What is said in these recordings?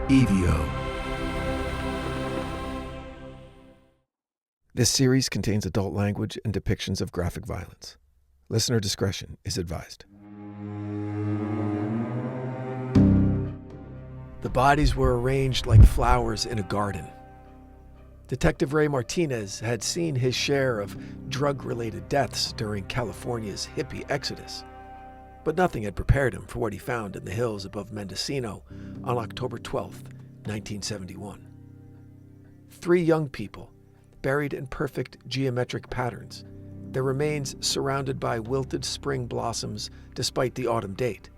EVO. This series contains adult language and depictions of graphic violence. Listener discretion is advised. The bodies were arranged like flowers in a garden. Detective Ray Martinez had seen his share of drug-related deaths during California's hippie exodus, but nothing had prepared him for what he found in the hills above Mendocino on October 12, 1971. 3 young people, buried in perfect geometric patterns, their remains surrounded by wilted spring blossoms despite the autumn date,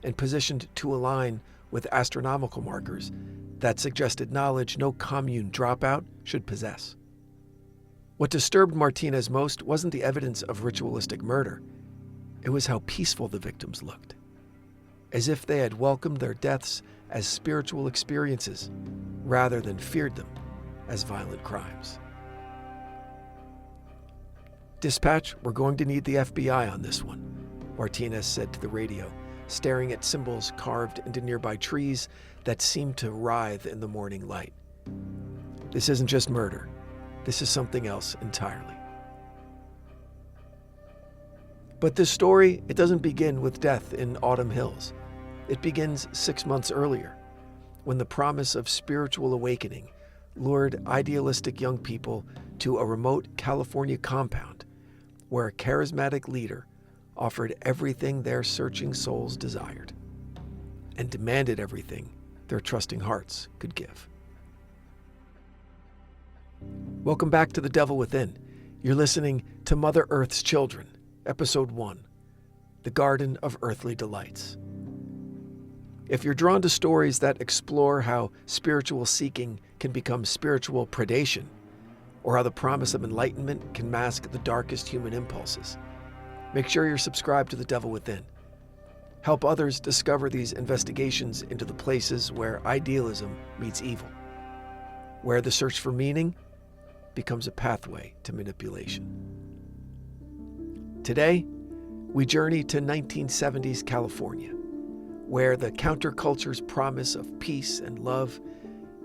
and positioned to align with astronomical markers that suggested knowledge no commune dropout should possess. What disturbed Martinez most wasn't the evidence of ritualistic murder. It was how peaceful the victims looked, as if they had welcomed their deaths as spiritual experiences rather than feared them as violent crimes. "Dispatch, we're going to need the FBI on this one," Martinez said to the radio, staring at symbols carved into nearby trees that seemed to writhe in the morning light. "This isn't just murder. This is something else entirely." But this story, it doesn't begin with death in Autumn Hills. It begins 6 months earlier, when the promise of spiritual awakening lured idealistic young people to a remote California compound where a charismatic leader offered everything their searching souls desired and demanded everything their trusting hearts could give. Welcome back to The Devil Within. You're listening to Mother Earth's Children, Episode 1, The Garden of Earthly Delights. If you're drawn to stories that explore how spiritual seeking can become spiritual predation, or how the promise of enlightenment can mask the darkest human impulses, make sure you're subscribed to The Devil Within. Help others discover these investigations into the places where idealism meets evil, where the search for meaning becomes a pathway to manipulation. Today, we journey to 1970s California, where the counterculture's promise of peace and love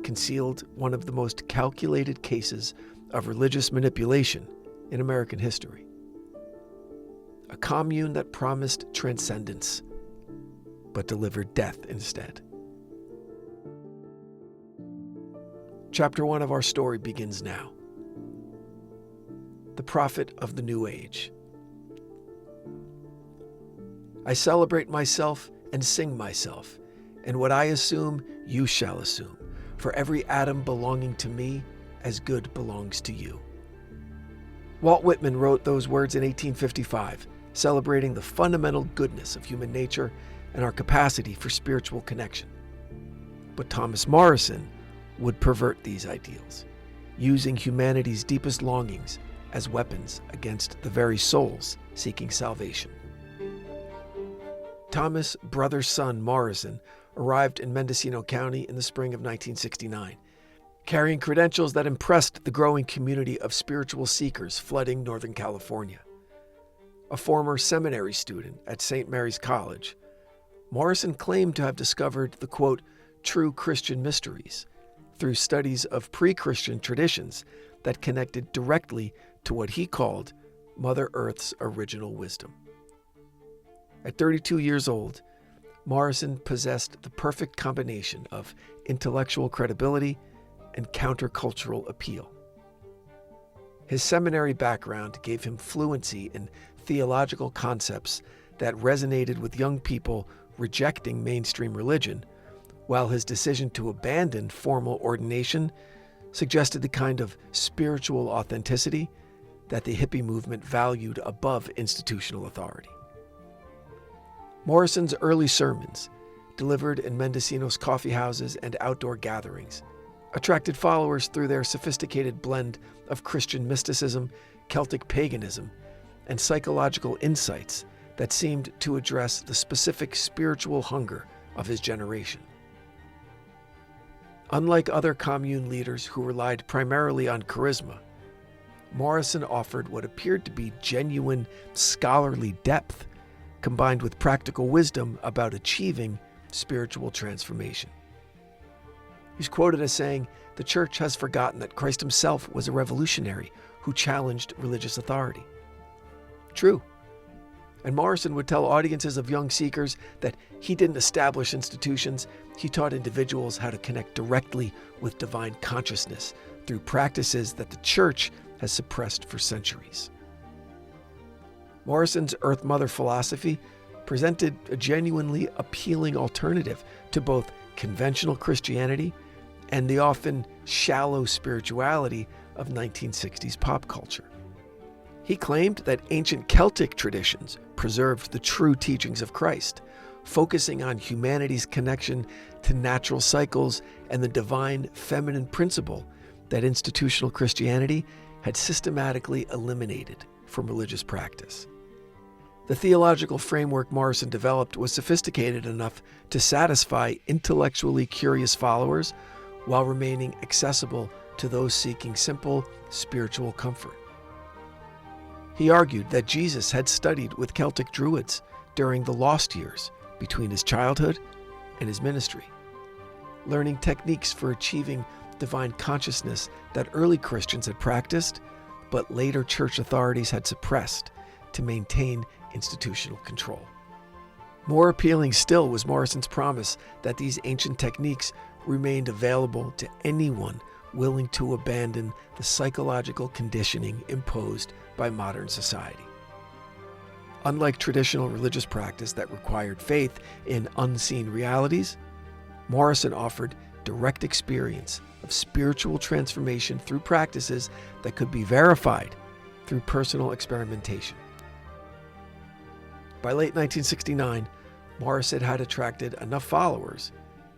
concealed one of the most calculated cases of religious manipulation in American history. A commune that promised transcendence, but delivered death instead. Chapter 1 of our story begins now. The Prophet of the New Age. "I celebrate myself and sing myself, and what I assume, you shall assume, for every atom belonging to me, as good belongs to you." Walt Whitman wrote those words in 1855, celebrating the fundamental goodness of human nature and our capacity for spiritual connection. But Thomas Morrison would pervert these ideals, using humanity's deepest longings as weapons against the very souls seeking salvation. Thomas' brother's son, Morrison, arrived in Mendocino County in the spring of 1969, carrying credentials that impressed the growing community of spiritual seekers flooding Northern California. A former seminary student at St. Mary's College, Morrison claimed to have discovered the, quote, true Christian mysteries through studies of pre-Christian traditions that connected directly to what he called Mother Earth's original wisdom. At 32 years old, Morrison possessed the perfect combination of intellectual credibility and countercultural appeal. His seminary background gave him fluency in theological concepts that resonated with young people rejecting mainstream religion, while his decision to abandon formal ordination suggested the kind of spiritual authenticity that the hippie movement valued above institutional authority. Morrison's early sermons, delivered in Mendocino's coffee houses and outdoor gatherings, attracted followers through their sophisticated blend of Christian mysticism, Celtic paganism, and psychological insights that seemed to address the specific spiritual hunger of his generation. Unlike other commune leaders who relied primarily on charisma, Morrison offered what appeared to be genuine scholarly depth, combined with practical wisdom about achieving spiritual transformation. He's quoted as saying, "The church has forgotten that Christ himself was a revolutionary who challenged religious authority." True. And Morrison would tell audiences of young seekers that he didn't establish institutions, he taught individuals how to connect directly with divine consciousness through practices that the church has suppressed for centuries. Morrison's Earth Mother philosophy presented a genuinely appealing alternative to both conventional Christianity and the often shallow spirituality of 1960s pop culture. He claimed that ancient Celtic traditions preserved the true teachings of Christ, focusing on humanity's connection to natural cycles and the divine feminine principle that institutional Christianity had systematically eliminated from religious practice. The theological framework Morrison developed was sophisticated enough to satisfy intellectually curious followers while remaining accessible to those seeking simple spiritual comfort. He argued that Jesus had studied with Celtic Druids during the lost years between his childhood and his ministry, learning techniques for achieving divine consciousness that early Christians had practiced, but later church authorities had suppressed to maintain institutional control. More appealing still was Morrison's promise that these ancient techniques remained available to anyone willing to abandon the psychological conditioning imposed by modern society. Unlike traditional religious practice that required faith in unseen realities, Morrison offered direct experience of spiritual transformation through practices that could be verified through personal experimentation. By late 1969, Morrison had attracted enough followers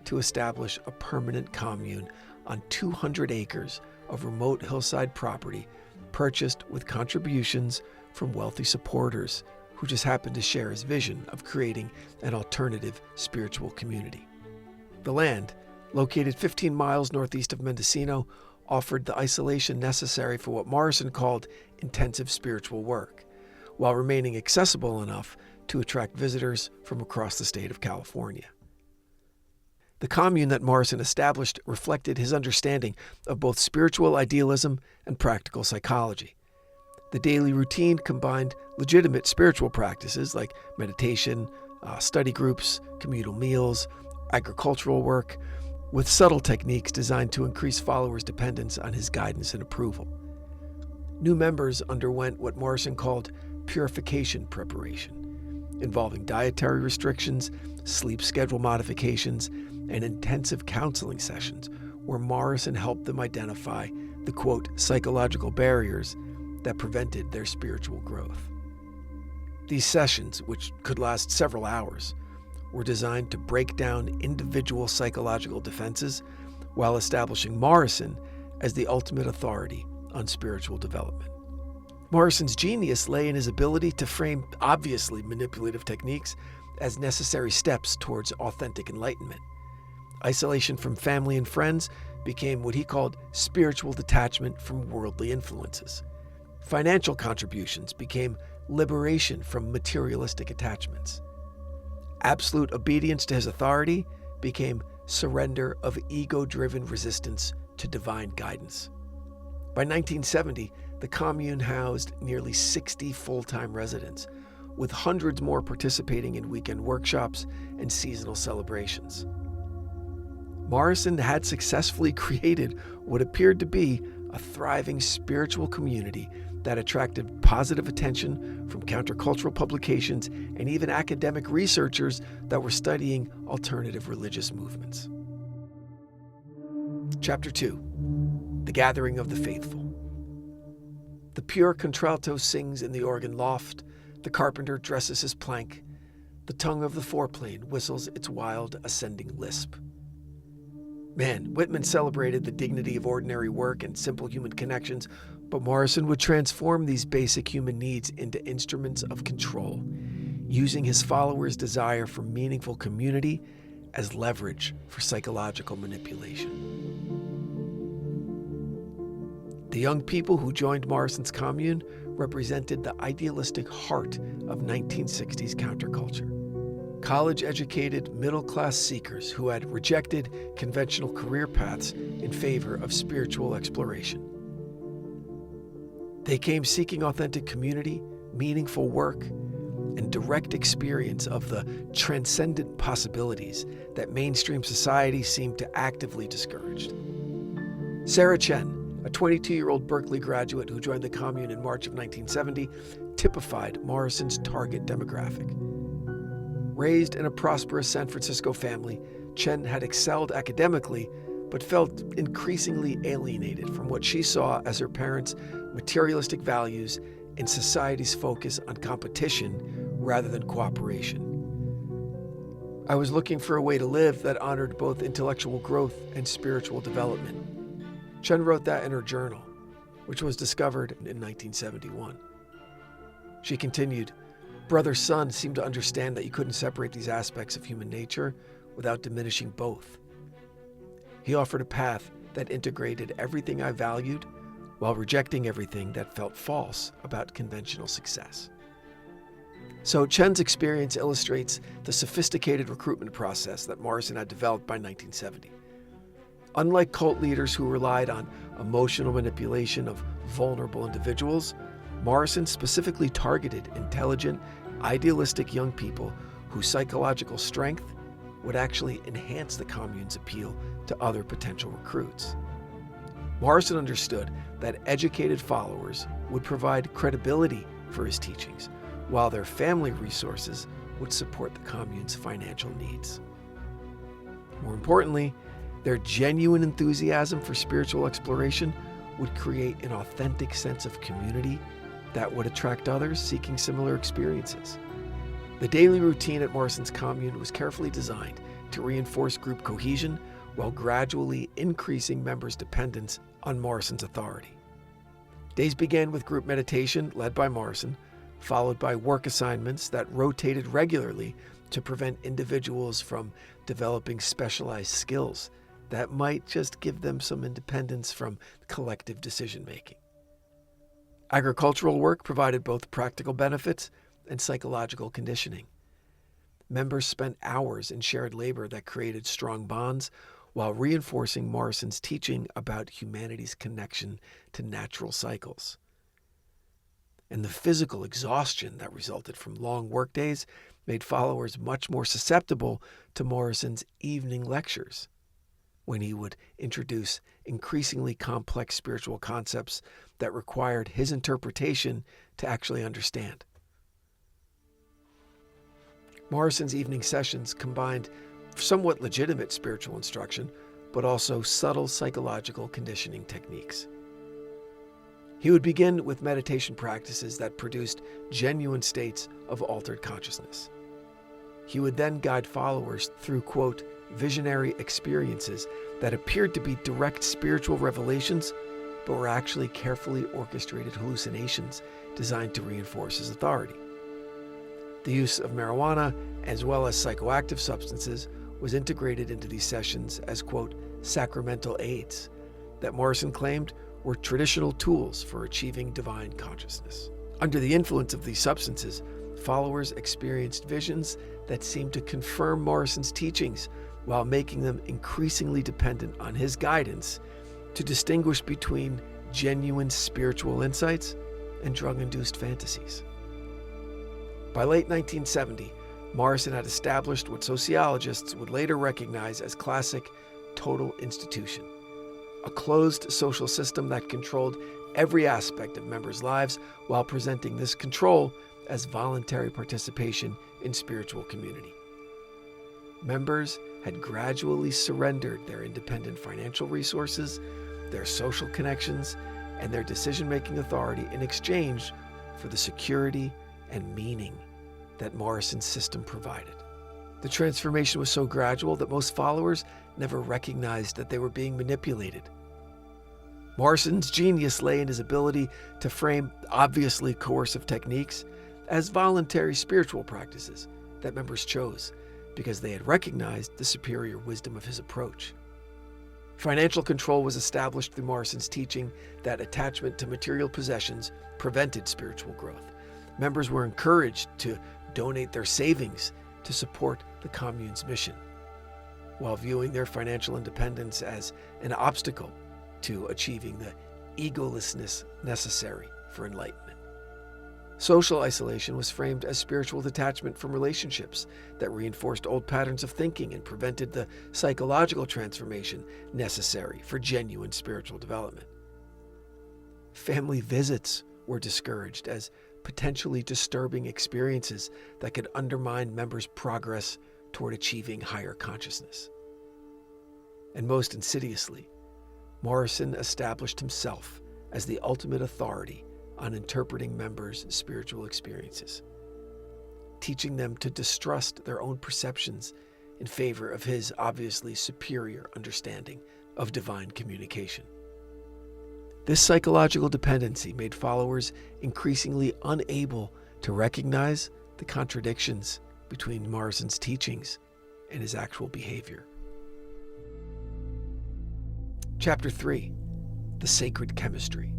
to establish a permanent commune on 200 acres of remote hillside property purchased with contributions from wealthy supporters who just happened to share his vision of creating an alternative spiritual community. The land, located 15 miles northeast of Mendocino, offered the isolation necessary for what Morrison called intensive spiritual work, while remaining accessible enough to attract visitors from across the state of California. The commune that Morrison established reflected his understanding of both spiritual idealism and practical psychology. The daily routine combined legitimate spiritual practices like meditation, study groups, communal meals, agricultural work, with subtle techniques designed to increase followers' dependence on his guidance and approval. New members underwent what Morrison called purification preparation, involving dietary restrictions, sleep schedule modifications, and intensive counseling sessions where Morrison helped them identify the, quote, psychological barriers that prevented their spiritual growth. These sessions, which could last several hours, were designed to break down individual psychological defenses while establishing Morrison as the ultimate authority on spiritual development. Morrison's genius lay in his ability to frame obviously manipulative techniques as necessary steps towards authentic enlightenment. Isolation from family and friends became what he called spiritual detachment from worldly influences. Financial contributions became liberation from materialistic attachments. Absolute obedience to his authority became surrender of ego-driven resistance to divine guidance. By 1970, the commune housed nearly 60 full-time residents, with hundreds more participating in weekend workshops and seasonal celebrations. Morrison had successfully created what appeared to be a thriving spiritual community that attracted positive attention from countercultural publications and even academic researchers that were studying alternative religious movements. Chapter 2. The Gathering of the Faithful. The pure contralto sings in the organ loft, the carpenter dresses his plank, the tongue of the foreplane whistles its wild ascending lisp. Man, Whitman celebrated the dignity of ordinary work and simple human connections, but Morrison would transform these basic human needs into instruments of control, using his followers' desire for meaningful community as leverage for psychological manipulation. The young people who joined Morrison's commune represented the idealistic heart of 1960s counterculture. college-educated, middle-class seekers who had rejected conventional career paths in favor of spiritual exploration. They came seeking authentic community, meaningful work, and direct experience of the transcendent possibilities that mainstream society seemed to actively discourage. Sarah Chen, a 22-year-old Berkeley graduate who joined the commune in March of 1970, typified Morrison's target demographic. Raised in a prosperous San Francisco family, Chen had excelled academically, but felt increasingly alienated from what she saw as her parents' materialistic values and society's focus on competition rather than cooperation. I was looking for a way to live that honored both intellectual growth and spiritual development. Chen wrote that in her journal, which was discovered in 1971. She continued, "Brother Sun seemed to understand that you couldn't separate these aspects of human nature without diminishing both. He offered a path that integrated everything I valued while rejecting everything that felt false about conventional success." So Chen's experience illustrates the sophisticated recruitment process that Morrison had developed by 1970. Unlike cult leaders who relied on emotional manipulation of vulnerable individuals, Morrison specifically targeted intelligent, idealistic young people whose psychological strength would actually enhance the commune's appeal to other potential recruits. Morrison understood that educated followers would provide credibility for his teachings, while their family resources would support the commune's financial needs. More importantly, their genuine enthusiasm for spiritual exploration would create an authentic sense of community that would attract others seeking similar experiences. The daily routine at Morrison's commune was carefully designed to reinforce group cohesion while gradually increasing members' dependence on Morrison's authority. Days began with group meditation led by Morrison, followed by work assignments that rotated regularly to prevent individuals from developing specialized skills that might just give them some independence from collective decision-making. Agricultural work provided both practical benefits and psychological conditioning. Members spent hours in shared labor that created strong bonds while reinforcing Morrison's teaching about humanity's connection to natural cycles. And the physical exhaustion that resulted from long workdays made followers much more susceptible to Morrison's evening lectures, when he would introduce increasingly complex spiritual concepts that required his interpretation to actually understand. Morrison's evening sessions combined somewhat legitimate spiritual instruction, but also subtle psychological conditioning techniques. He would begin with meditation practices that produced genuine states of altered consciousness. He would then guide followers through, quote, visionary experiences that appeared to be direct spiritual revelations, but were actually carefully orchestrated hallucinations designed to reinforce his authority. The use of marijuana, as well as psychoactive substances, was integrated into these sessions as, quote, sacramental aids that Morrison claimed were traditional tools for achieving divine consciousness. Under the influence of these substances, followers experienced visions that seemed to confirm Morrison's teachings while making them increasingly dependent on his guidance to distinguish between genuine spiritual insights and drug-induced fantasies. By late 1970, Morrison had established what sociologists would later recognize as classic total institution, a closed social system that controlled every aspect of members' lives while presenting this control as voluntary participation in spiritual community. Members had gradually surrendered their independent financial resources, their social connections, and their decision-making authority in exchange for the security and meaning that Morrison's system provided. The transformation was so gradual that most followers never recognized that they were being manipulated. Morrison's genius lay in his ability to frame obviously coercive techniques as voluntary spiritual practices that members chose because they had recognized the superior wisdom of his approach. Financial control was established through Morrison's teaching that attachment to material possessions prevented spiritual growth. Members were encouraged to donate their savings to support the commune's mission, while viewing their financial independence as an obstacle to achieving the egolessness necessary for enlightenment. Social isolation was framed as spiritual detachment from relationships that reinforced old patterns of thinking and prevented the psychological transformation necessary for genuine spiritual development. Family visits were discouraged as potentially disturbing experiences that could undermine members' progress toward achieving higher consciousness. And most insidiously, Morrison established himself as the ultimate authority on interpreting members' spiritual experiences, teaching them to distrust their own perceptions in favor of his obviously superior understanding of divine communication. This psychological dependency made followers increasingly unable to recognize the contradictions between Morrison's teachings and his actual behavior. Chapter 3, The Sacred Chemistry.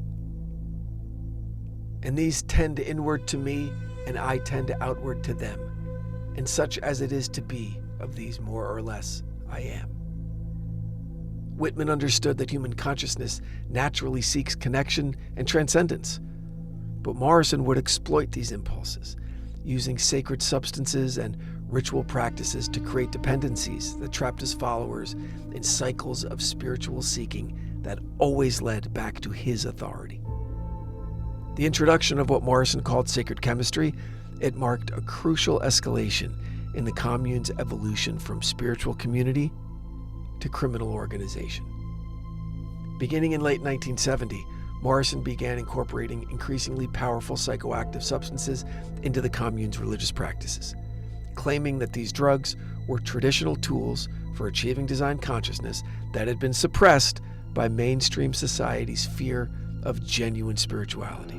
And these tend inward to me, and I tend outward to them, and such as it is to be, of these more or less I am. Whitman understood that human consciousness naturally seeks connection and transcendence, but Morrison would exploit these impulses, using sacred substances and ritual practices to create dependencies that trapped his followers in cycles of spiritual seeking that always led back to his authority. The introduction of what Morrison called sacred chemistry, it marked a crucial escalation in the commune's evolution from spiritual community to criminal organization. Beginning in late 1970, Morrison began incorporating increasingly powerful psychoactive substances into the commune's religious practices, claiming that these drugs were traditional tools for achieving divine consciousness that had been suppressed by mainstream society's fear of genuine spirituality.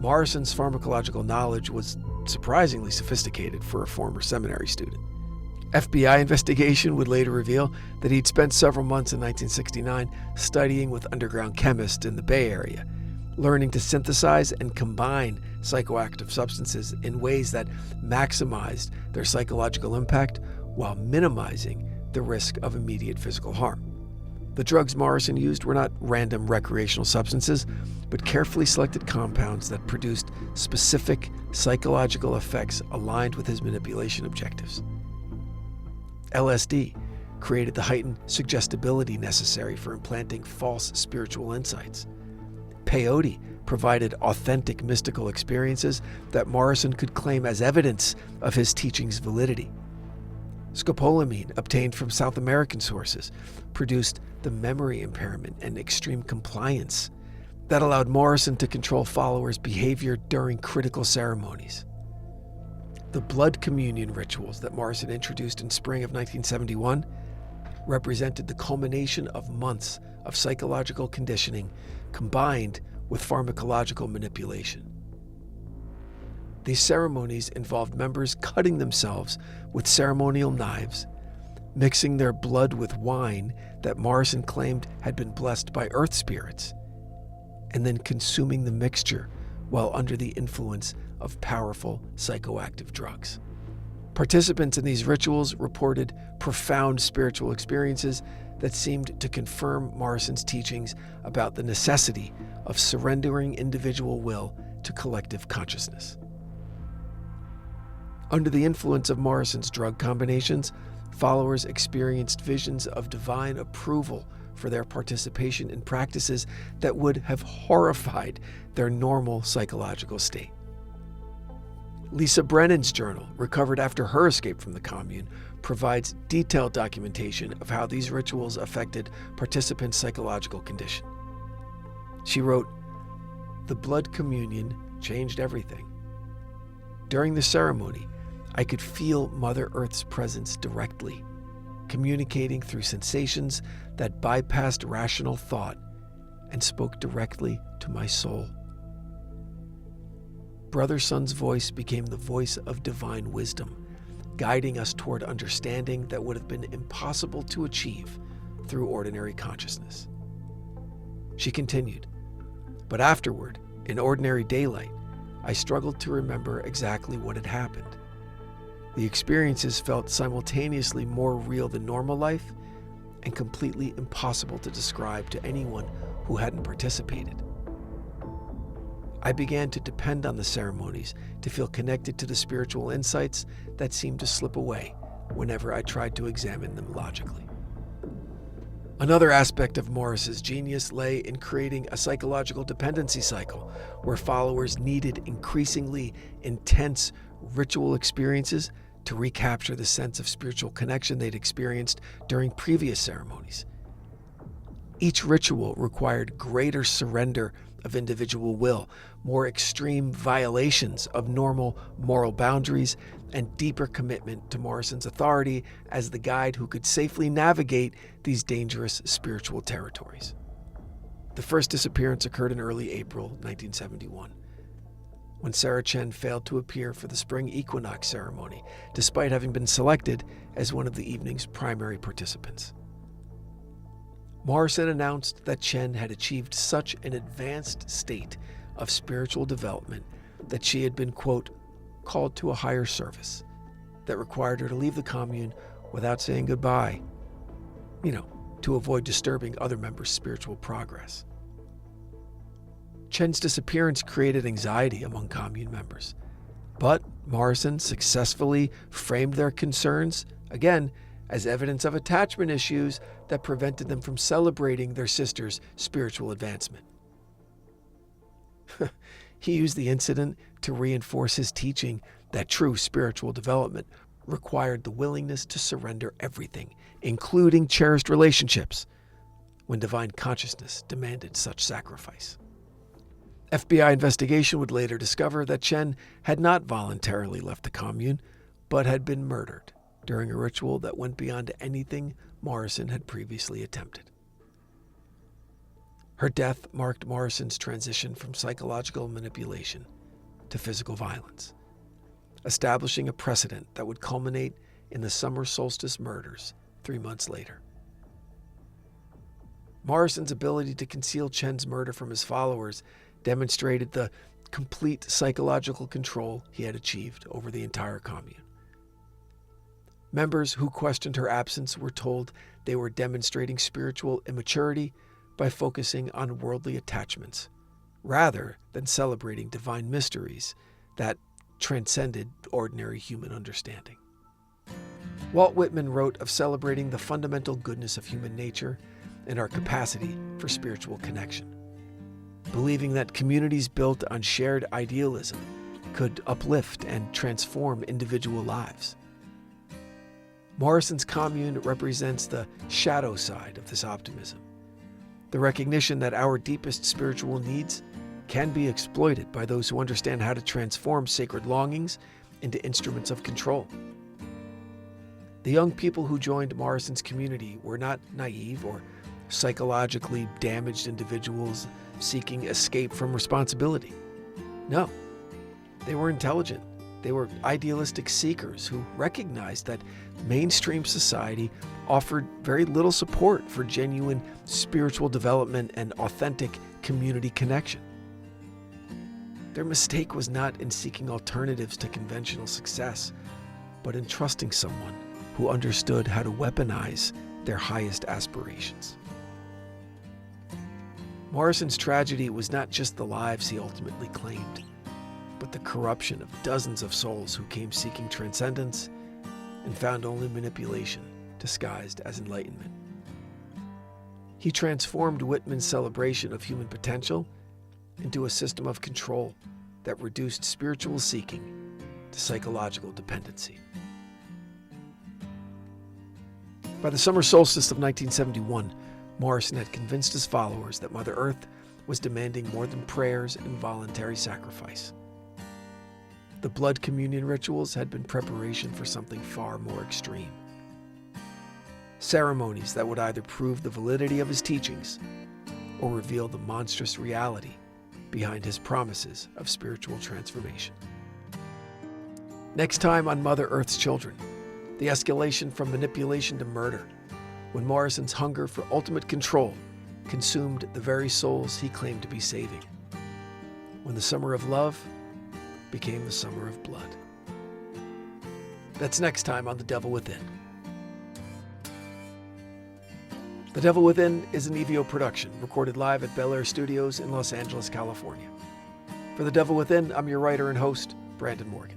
Morrison's pharmacological knowledge was surprisingly sophisticated for a former seminary student. FBI investigation would later reveal that he'd spent several months in 1969 studying with underground chemists in the Bay Area, learning to synthesize and combine psychoactive substances in ways that maximized their psychological impact while minimizing the risk of immediate physical harm. The drugs Morrison used were not random recreational substances, but carefully selected compounds that produced specific psychological effects aligned with his manipulation objectives. LSD created the heightened suggestibility necessary for implanting false spiritual insights. Peyote provided authentic mystical experiences that Morrison could claim as evidence of his teaching's validity. Scopolamine, obtained from South American sources, produced the memory impairment and extreme compliance that allowed Morrison to control followers' behavior during critical ceremonies. The blood communion rituals that Morrison introduced in spring of 1971 represented the culmination of months of psychological conditioning combined with pharmacological manipulation. These ceremonies involved members cutting themselves with ceremonial knives, mixing their blood with wine that Morrison claimed had been blessed by earth spirits, and then consuming the mixture while under the influence of powerful psychoactive drugs. Participants in these rituals reported profound spiritual experiences that seemed to confirm Morrison's teachings about the necessity of surrendering individual will to collective consciousness. Under the influence of Morrison's drug combinations, followers experienced visions of divine approval for their participation in practices that would have horrified their normal psychological state. Lisa Brennan's journal, recovered after her escape from the commune, provides detailed documentation of how these rituals affected participants' psychological condition. She wrote, "The blood communion changed everything. During the ceremony, I could feel Mother Earth's presence directly, communicating through sensations that bypassed rational thought and spoke directly to my soul. Brother Sun's voice became the voice of divine wisdom, guiding us toward understanding that would have been impossible to achieve through ordinary consciousness." She continued, "But afterward, in ordinary daylight, I struggled to remember exactly what had happened. The experiences felt simultaneously more real than normal life and completely impossible to describe to anyone who hadn't participated. I began to depend on the ceremonies to feel connected to the spiritual insights that seemed to slip away whenever I tried to examine them logically. Another aspect of Morrison's genius lay in creating a psychological dependency cycle where followers needed increasingly intense ritual experiences to recapture the sense of spiritual connection they'd experienced during previous ceremonies. Each ritual required greater surrender of individual will, more extreme violations of normal moral boundaries, and deeper commitment to Morrison's authority as the guide who could safely navigate these dangerous spiritual territories. The first disappearance occurred in early April 1971, when Sarah Chen failed to appear for the spring equinox ceremony, despite having been selected as one of the evening's primary participants. Morrison announced that Chen had achieved such an advanced state of spiritual development that she had been, quote, called to a higher service that required her to leave the commune without saying goodbye, to avoid disturbing other members' spiritual progress. Chen's disappearance created anxiety among commune members, but Morrison successfully framed their concerns, again, as evidence of attachment issues that prevented them from celebrating their sister's spiritual advancement. He used the incident to reinforce his teaching that true spiritual development required the willingness to surrender everything, including cherished relationships, when divine consciousness demanded such sacrifice. FBI investigation would later discover that Chen had not voluntarily left the commune, but had been murdered during a ritual that went beyond anything Morrison had previously attempted. Her death marked Morrison's transition from psychological manipulation to physical violence, establishing a precedent that would culminate in the summer solstice murders 3 months later. Morrison's ability to conceal Chen's murder from his followers demonstrated the complete psychological control he had achieved over the entire commune. Members who questioned her absence were told they were demonstrating spiritual immaturity by focusing on worldly attachments, rather than celebrating divine mysteries that transcended ordinary human understanding. Walt Whitman wrote of celebrating the fundamental goodness of human nature and our capacity for spiritual connection, believing that communities built on shared idealism could uplift and transform individual lives. Morrison's commune represents the shadow side of this optimism, the recognition that our deepest spiritual needs can be exploited by those who understand how to transform sacred longings into instruments of control. The young people who joined Morrison's community were not naive or psychologically damaged individuals seeking escape from responsibility. No, they were intelligent. They were idealistic seekers who recognized that mainstream society offered very little support for genuine spiritual development and authentic community connection. Their mistake was not in seeking alternatives to conventional success, but in trusting someone who understood how to weaponize their highest aspirations. Morrison's tragedy was not just the lives he ultimately claimed, but the corruption of dozens of souls who came seeking transcendence and found only manipulation disguised as enlightenment. He transformed Whitman's celebration of human potential into a system of control that reduced spiritual seeking to psychological dependency. By the summer solstice of 1971, Morrison had convinced his followers that Mother Earth was demanding more than prayers and voluntary sacrifice. The blood communion rituals had been preparation for something far more extreme. Ceremonies that would either prove the validity of his teachings or reveal the monstrous reality behind his promises of spiritual transformation. Next time on Mother Earth's Children, the escalation from manipulation to murder, when Morrison's hunger for ultimate control consumed the very souls he claimed to be saving. When the summer of love became the summer of blood. That's next time on The Devil Within. The Devil Within is an EVO production, recorded live at Bel Air Studios in Los Angeles, California. For The Devil Within, I'm your writer and host, Brandon Morgan.